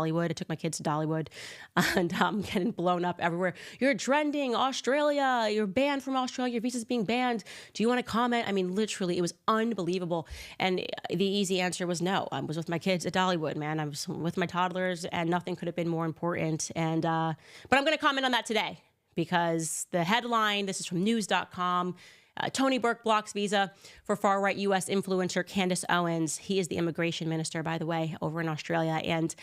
Hollywood. I took my kids to Dollywood and getting blown up everywhere. You're trending Australia. You're banned from Australia. Your visa's being banned. Do you want to comment? I mean, literally, it was unbelievable. And the easy answer was no. I was with my kids at Dollywood, man. I was with my toddlers, and nothing could have been more important. And but I'm going to comment on that today because the headline, this is from news.com. Tony Burke blocks visa for far-right U.S. influencer Candace Owens. He is the immigration minister, by the way, over in Australia. And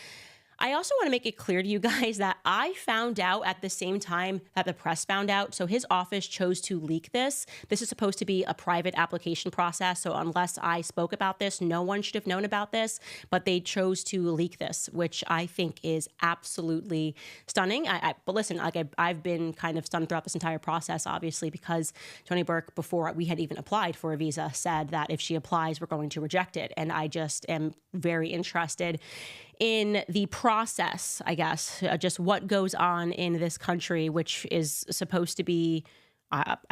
I also want to make it clear to you guys that I found out at the same time that the press found out. So his office chose to leak this. This is supposed to be a private application process. So unless I spoke about this, no one should have known about this. But they chose to leak this, which I think is absolutely stunning. But listen, like I've been kind of stunned throughout this entire process, obviously, because Tony Burke, before we had even applied for a visa, said that if she applies, we're going to reject it. And I just am very interested in the process, I guess, just what goes on in this country, which is supposed to be,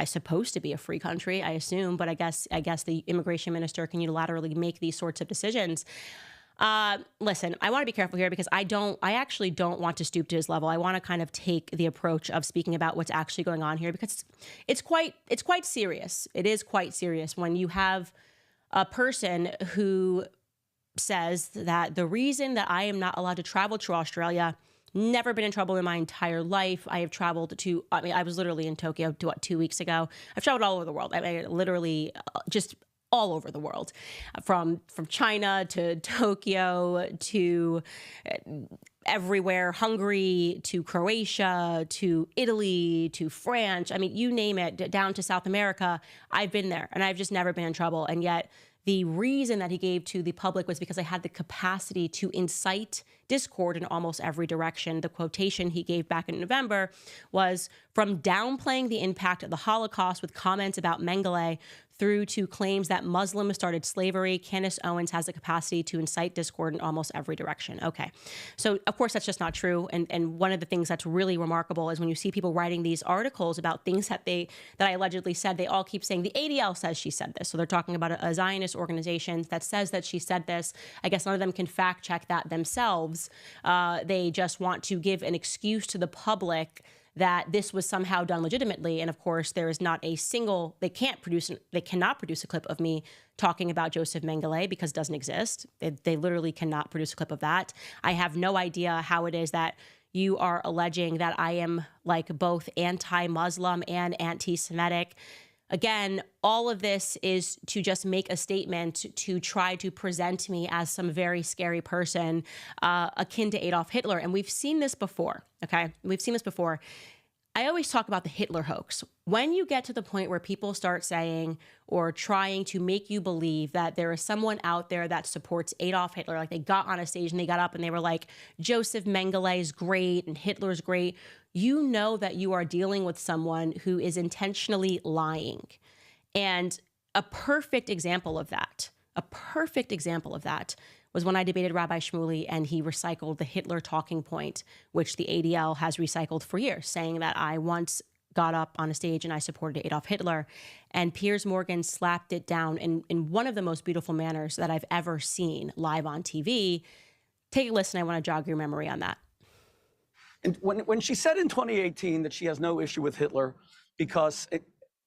supposed to be a free country, I assume. But I guess the immigration minister can unilaterally make these sorts of decisions. Listen, I want to be careful here because I actually don't want to stoop to his level. I want to kind of take the approach of speaking about what's actually going on here because it's quite serious. It is quite serious when you have a person who says that the reason that I am not allowed to travel to Australia, never been in trouble in my entire life. I have traveled to, I was literally in Tokyo, 2 weeks ago. I've traveled all over the world. I mean, literally just all over the world, from China to Tokyo to everywhere, Hungary to Croatia to Italy to France. I mean, you name it, down to South America. I've been there and I've just never been in trouble. And yet the reason that he gave to the public was because I had the capacity to incite discord in almost every direction. The quotation he gave back in November was, from downplaying the impact of the Holocaust with comments about Mengele through to claims that Muslims started slavery, Candace Owens has the capacity to incite discord in almost every direction. Okay. So of course that's just not true. And one of the things that's really remarkable is when you see people writing these articles about things that I allegedly said, they all keep saying the ADL says she said this. So they're talking about a Zionist organization that says that she said this. I guess none of them can fact check that themselves. They just want to give an excuse to the public that this was somehow done legitimately. And of course, there is not a single, they cannot produce a clip of me talking about Joseph Mengele because it doesn't exist. They literally cannot produce a clip of that. I have no idea how it is that you are alleging that I am like both anti-Muslim and anti-Semitic. Again, all of this is to just make a statement to try to present me as some very scary person akin to Adolf Hitler. And we've seen this before, okay? We've seen this before. I always talk about the Hitler hoax. When you get to the point where people start saying or trying to make you believe that there is someone out there that supports Adolf Hitler, like they got on a stage and they got up and they were like, Joseph Mengele is great and Hitler's great, you know that you are dealing with someone who is intentionally lying. And a perfect example of that was when I debated Rabbi Shmuley and he recycled the Hitler talking point, which the ADL has recycled for years, saying that I once got up on a stage and I supported Adolf Hitler. And Piers Morgan slapped it down in one of the most beautiful manners that I've ever seen live on TV. Take a listen. I want to jog your memory on that. And when she said in 2018 that she has no issue with Hitler because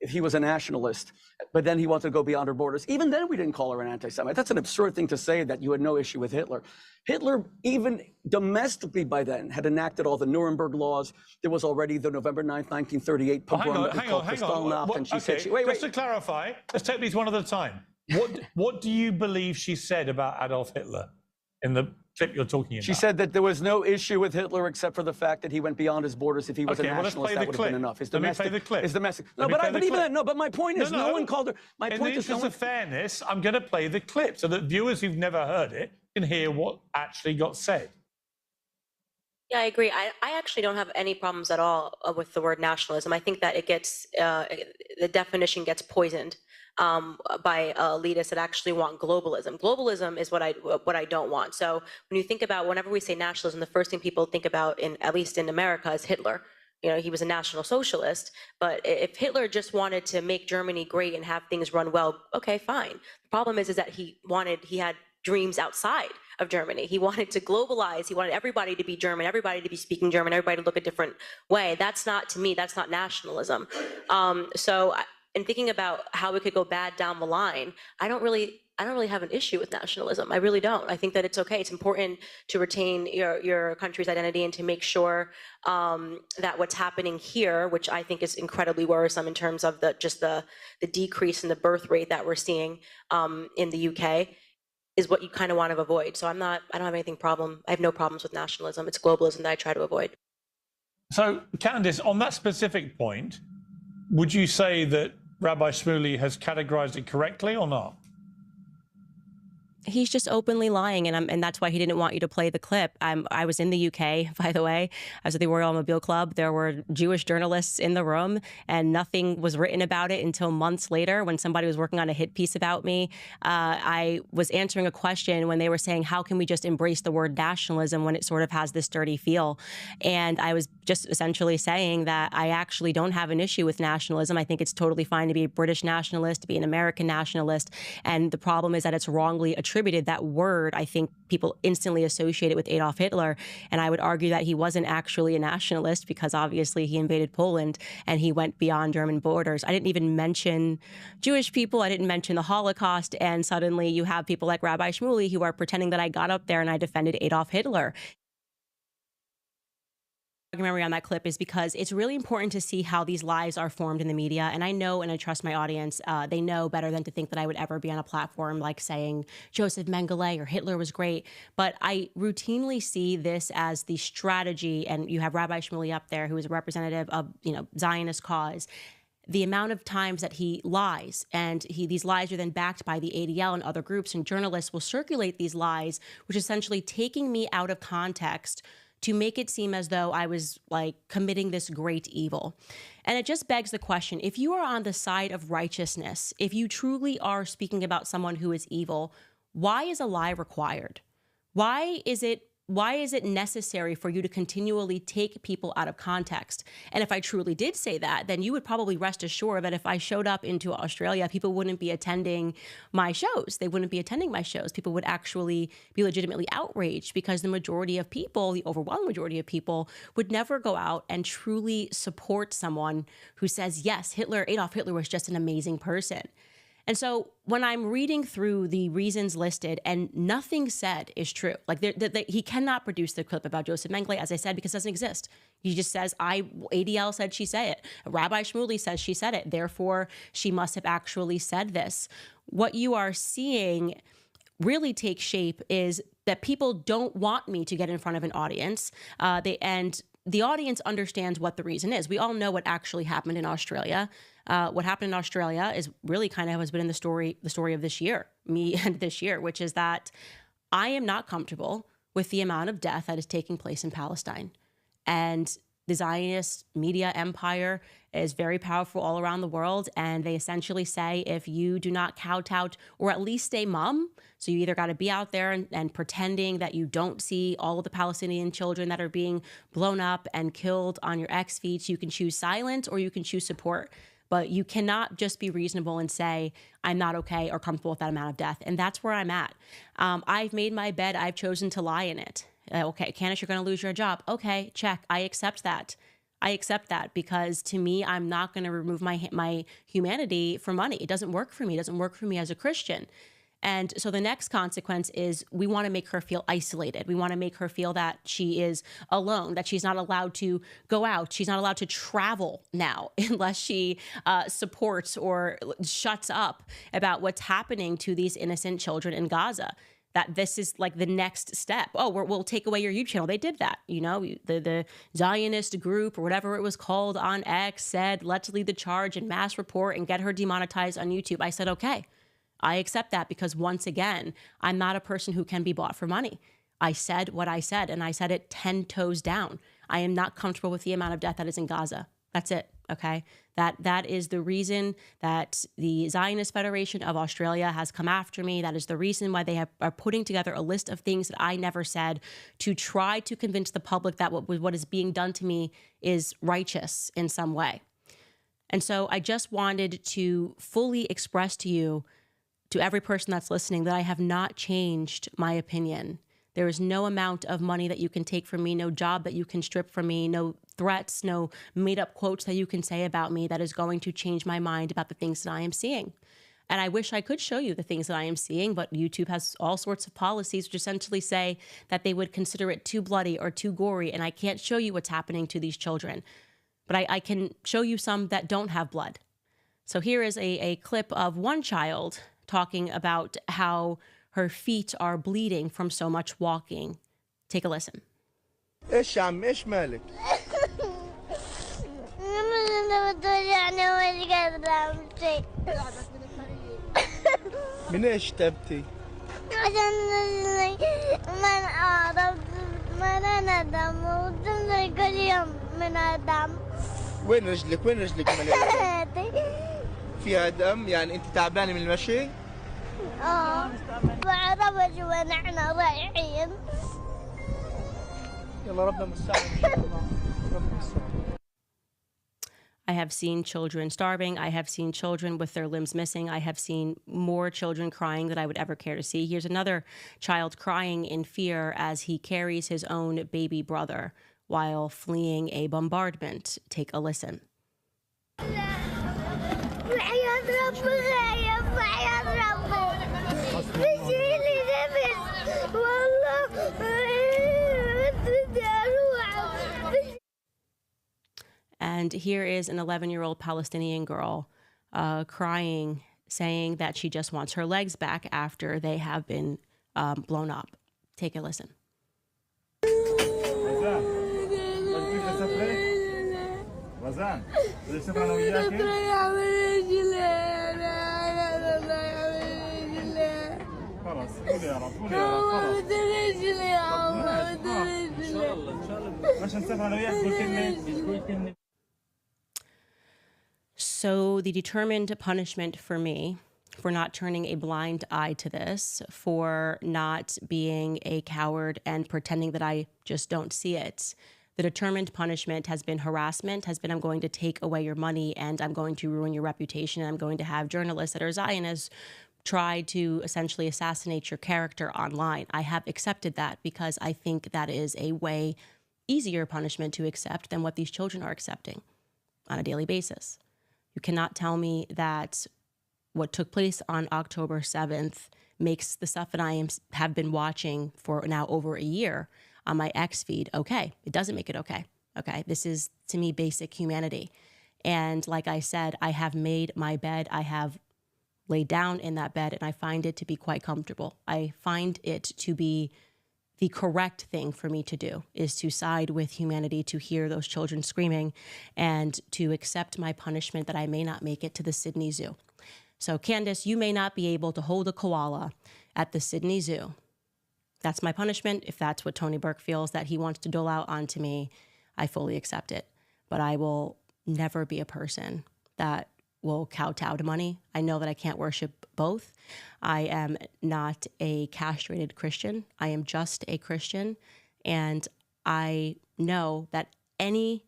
he was a nationalist, but then he wanted to go beyond her borders, even then we didn't call her an anti-Semite. That's an absurd thing to say, that you had no issue with Hitler. Hitler, even domestically by then, had enacted all the Nuremberg laws. There was already the November 9th, 1938 pogrom that we called Kristallnacht. And she said, just to clarify, let's take these one at a time. What do you believe she said about Adolf Hitler in the clip you're talking about? She said that there was no issue with Hitler except for the fact that he went beyond his borders. If he was a nationalist, that would have been enough. Let me play the clip. It's domestic. No, but even that, no, but my point is, no one called her. My point is, in the interest of fairness, I'm going to play the clip so that viewers who've never heard it can hear what actually got said. Yeah, I agree. I actually don't have any problems at all with the word nationalism. I think that it gets, the definition gets poisoned by elitists that actually want globalism. Globalism is what I don't want. So when you think about, whenever we say nationalism, the first thing people think about, at least in America, is Hitler. You know, he was a National Socialist, but if Hitler just wanted to make Germany great and have things run well, okay, fine. The problem is that he had dreams outside of Germany. He wanted to globalize. He wanted everybody to be German, everybody to be speaking German, everybody to look a different way. That's not, to me, that's not nationalism. In thinking about how it could go bad down the line, I don't really have an issue with nationalism. I really don't. I think that it's okay. It's important to retain your country's identity and to make sure that what's happening here, which I think is incredibly worrisome in terms of the decrease in the birth rate that we're seeing in the UK, is what you kind of want to avoid. So I don't have anything problem. I have no problems with nationalism. It's globalism that I try to avoid. So, Candace, on that specific point, would you say that Rabbi Shmuley has categorized it correctly or not? He's just openly lying, and that's why he didn't want you to play the clip. I was in the UK, by the way. I was at the Royal Mobile Club. There were Jewish journalists in the room, and nothing was written about it until months later when somebody was working on a hit piece about me. I was answering a question when they were saying, how can we just embrace the word nationalism when it sort of has this dirty feel? And I was just essentially saying that I actually don't have an issue with nationalism. I think it's totally fine to be a British nationalist, to be an American nationalist. And the problem is that it's wrongly attributed. That word, I think people instantly associate it with Adolf Hitler. And I would argue that he wasn't actually a nationalist because obviously he invaded Poland and he went beyond German borders. I didn't even mention Jewish people. I didn't mention the Holocaust. And suddenly you have people like Rabbi Shmuley who are pretending that I got up there and I defended Adolf Hitler. Memory on that clip is because it's really important to see how these lies are formed in the media. And I know and I trust my audience. They know better than to think that I would ever be on a platform like saying Joseph Mengele or Hitler was great. But I routinely see this as the strategy. And you have Rabbi Shmuley up there, who is a representative of, Zionist cause. The amount of times that he lies, and these lies are then backed by the ADL and other groups, and journalists will circulate these lies, which is essentially taking me out of context to make it seem as though I was like committing this great evil. And it just begs the question, if you are on the side of righteousness, if you truly are speaking about someone who is evil, why is a lie required? Why is it necessary for you to continually take people out of context? And if I truly did say that, then you would probably rest assured that if I showed up into Australia, people wouldn't be attending my shows. They wouldn't be attending my shows. People would actually be legitimately outraged because the majority of people, the overwhelming majority of people, would never go out and truly support someone who says, yes, Adolf Hitler was just an amazing person. And so when I'm reading through the reasons listed and nothing said is true, like he cannot produce the clip about Joseph Mengele, as I said, because it doesn't exist. He just says, ADL said she said it. Rabbi Shmuley says she said it. Therefore, she must have actually said this. What you are seeing really take shape is that people don't want me to get in front of an audience. The audience understands what the reason is. We all know what actually happened in Australia. What happened in Australia is really kind of has been in the story of this year, which is that I am not comfortable with the amount of death that is taking place in Palestine. And the Zionist media empire is very powerful all around the world. And they essentially say, if you do not kowtow or at least stay mum, so you either got to be out there and pretending that you don't see all of the Palestinian children that are being blown up and killed on your X feeds. You can choose silence or you can choose support. But you cannot just be reasonable and say, I'm not okay or comfortable with that amount of death. And that's where I'm at. I've made my bed. I've chosen to lie in it. Okay, Candace, you're going to lose your job. Okay, check. I accept that. Because to me, I'm not going to remove my humanity for money. It doesn't work for me. It doesn't work for me as a Christian. And so the next consequence is we want to make her feel isolated. We want to make her feel that she is alone, that she's not allowed to go out. She's not allowed to travel now unless she supports or shuts up about what's happening to these innocent children in Gaza. That this is like the next step. Oh, we'll take away your YouTube channel. They did that. The Zionist group or whatever it was called on X said, let's lead the charge and mass report and get her demonetized on YouTube. I said, okay. I accept that because once again, I'm not a person who can be bought for money. I said what I said, and I said it 10 toes down. I am not comfortable with the amount of death that is in Gaza. That's it, okay? That is the reason that the Zionist Federation of Australia has come after me. That is the reason why they are putting together a list of things that I never said to try to convince the public that what is being done to me is righteous in some way. And so I just wanted to fully express to you to every person that's listening that I have not changed my opinion. There is no amount of money that you can take from me, no job that you can strip from me, no threats, no made-up quotes that you can say about me that is going to change my mind about the things that I am seeing. And I wish I could show you the things that I am seeing, but YouTube has all sorts of policies which essentially say that they would consider it too bloody or too gory, and I can't show you what's happening to these children. But I can show you some that don't have blood. So here is a clip of one child talking about how her feet are bleeding from so much walking. Take a listen. ايش يا عم ايش مالك؟ من ايش تبتي؟ عشان من أعرف من أنا دم وتنزل كل يوم من دم. وين رجلك؟ وين رجلك مليانة دم؟ فيها دم يعني أنت تعبانة من المشي؟ بعرفش وين احنا رايحين. يلا ربنا مساعد إن شاء الله. ربنا مساعد. I have seen children starving. I have seen children with their limbs missing. I have seen more children crying than I would ever care to see. Here's another child crying in fear as he carries his own baby brother while fleeing a bombardment. Take a listen. وحياة ربي خايف وحياة ربي بشيلي نفس والله بدي أروح. And here is an 11-year-old Palestinian girl crying, saying that she just wants her legs back after they have been blown up. Take a listen. رزان بدي أسافر أنا وياكي؟ خلاص قولي يا رب قولي يا رب خلاص. إن شاء الله إن شاء الله. عشان أسافر أنا وياك قول كلمة. So the determined punishment for me for not turning a blind eye to this, for not being a coward and pretending that I just don't see it. The determined punishment has been harassment, has been I'm going to take away your money and I'm going to ruin your reputation. I'm going to have journalists that are Zionists try to essentially assassinate your character online. I have accepted that because I think that is a way easier punishment to accept than what these children are accepting on a daily basis. You cannot tell me that what took place on October 7th makes the stuff that I have been watching for now over a year on my X feed okay. It doesn't make it okay. Okay, this is, to me, basic humanity. And like I said, I have made my bed. I have laid down in that bed, and I find it to be quite comfortable. I find it to be the correct thing for me to do, is to side with humanity, to hear those children screaming, and to accept my punishment that I may not make it to the Sydney Zoo. So, Candace, you may not be able to hold a koala at the Sydney Zoo. That's my punishment. If that's what Tony Burke feels that he wants to dole out onto me, I fully accept it. But I will never be a person that will kowtow to money. I know that I can't worship both. I am not a castrated Christian. I am just a Christian. And I know that any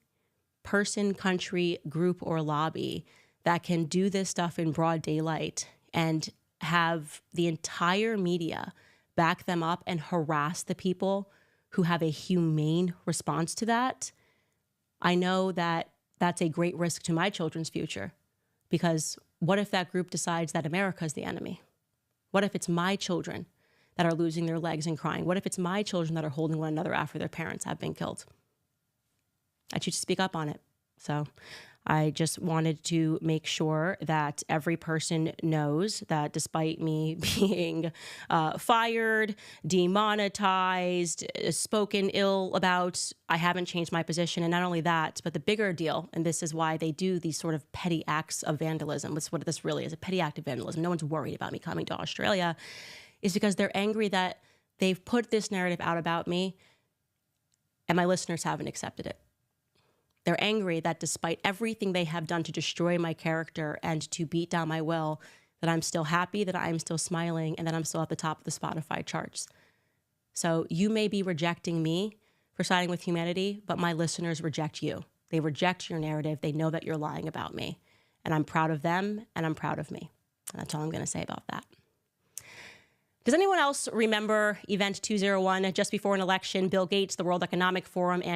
person, country, group, or lobby that can do this stuff in broad daylight and have the entire media back them up and harass the people who have a humane response to that, I know that that's a great risk to my children's future. Because what if that group decides that America is the enemy? What if it's my children that are losing their legs and crying? What if it's my children that are holding one another after their parents have been killed? I choose to speak up on it. So I just wanted to make sure that every person knows that despite me being fired, demonetized, spoken ill about, I haven't changed my position. And not only that, but the bigger deal, and this is why they do these sort of petty acts of vandalism. That's what this really is, a petty act of vandalism. No one's worried about me coming to Australia, is because they're angry that they've put this narrative out about me and my listeners haven't accepted it. They're angry that despite everything they have done to destroy my character and to beat down my will, that I'm still happy, that I'm still smiling, and that I'm still at the top of the Spotify charts. So you may be rejecting me for siding with humanity, but my listeners reject you. They reject your narrative. They know that you're lying about me. And I'm proud of them, and I'm proud of me. And that's all I'm going to say about that. Does anyone else remember Event 201? Just before an election, Bill Gates, the World Economic Forum, and